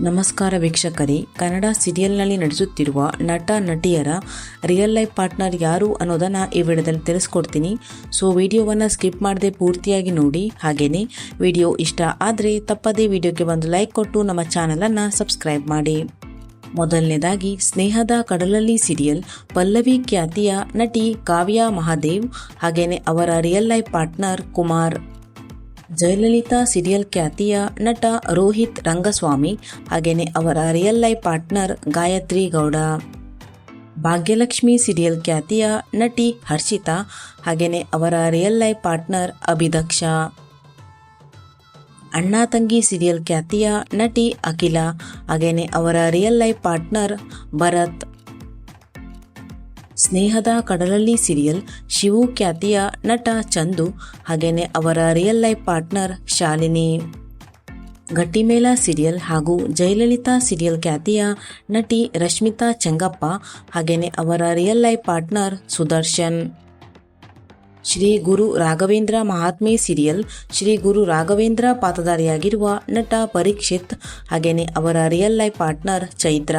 ನಮಸ್ಕಾರ ವೀಕ್ಷಕರೇ, ಕನ್ನಡ ಸೀರಿಯಲ್ನಲ್ಲಿ ನಡೆಸುತ್ತಿರುವ ನಟ ನಟಿಯರ ರಿಯಲ್ ಲೈಫ್ ಪಾರ್ಟ್ನರ್ ಯಾರು ಅನ್ನೋದನ್ನು ಈ ವಿಡಿಯೋದಲ್ಲಿ ತಿಳಿಸ್ಕೊಡ್ತೀನಿ. ಸೊ ವಿಡಿಯೋವನ್ನು ಸ್ಕಿಪ್ ಮಾಡದೆ ಪೂರ್ತಿಯಾಗಿ ನೋಡಿ. ಹಾಗೆಯೇ ವಿಡಿಯೋ ಇಷ್ಟ ಆದರೆ ತಪ್ಪದೇ ವಿಡಿಯೋಗೆ ಒಂದು ಲೈಕ್ ಕೊಟ್ಟು ನಮ್ಮ ಚಾನಲನ್ನು ಸಬ್ಸ್ಕ್ರೈಬ್ ಮಾಡಿ. ಮೊದಲನೇದಾಗಿ ಸ್ನೇಹದ ಕಡಲಲ್ಲಿ ಸೀರಿಯಲ್ ಪಲ್ಲವಿ ಖ್ಯಾತಿಯ ನಟಿ ಕಾವ್ಯ ಮಹಾದೇವ್ ಹಾಗೆಯೇ ಅವರ real life partner Kumar. Jayalalitha serial ಖ್ಯಾತಿಯ ನಟ ರೋಹಿತ್ ರಂಗಸ್ವಾಮಿ ಹಾಗೆಯೇ ಅವರ real life partner Gayatri Gowda. Bhagyalakshmi serial ಖ್ಯಾತಿಯ ನಟಿ ಹರ್ಷಿತಾ ಹಾಗೆಯೇ ಅವರ ರಿಯಲ್ ಲೈಫ್ ಪಾರ್ಟ್ನರ್ ಅಭಿದಕ್ಷ. ಅಣ್ಣ ತಂಗಿ ಸೀರಿಯಲ್ ಖ್ಯಾತಿಯ ನಟಿ ಅಖಿಲ ಹಾಗೆಯೇ ಅವರ ರಿಯಲ್ ಲೈಫ್ ಪಾರ್ಟ್ನರ್ ಭರತ್. ಸ್ನೇಹದ ಕಡಲಲ್ಲಿ ಸೀರಿಯಲ್ ಶಿವು ಖ್ಯಾತಿಯ ನಟ ಚಂದು ಹಾಗೆಯೇ ಅವರ real life partner Shalini. Gattimela serial ಹಾಗೂ ಜಯಲಲಿತಾ ಸೀರಿಯಲ್ ಖ್ಯಾತಿಯ ನಟಿ ರಶ್ಮಿತಾ ಚೆಂಗಪ್ಪ ಹಾಗೆಯೇ ಅವರ real life partner Sudarshan. Shri Guru Raghavendra Mahatme serial Shri Guru Raghavendra ಪಾತ್ರಧಾರಿಯಾಗಿರುವ ನಟ ಪರೀಕ್ಷಿತ್ ಹಾಗೆಯೇ ಅವರ ರಿಯಲ್ ಲೈಫ್ ಪಾರ್ಟ್ನರ್ ಚೈತ್ರ.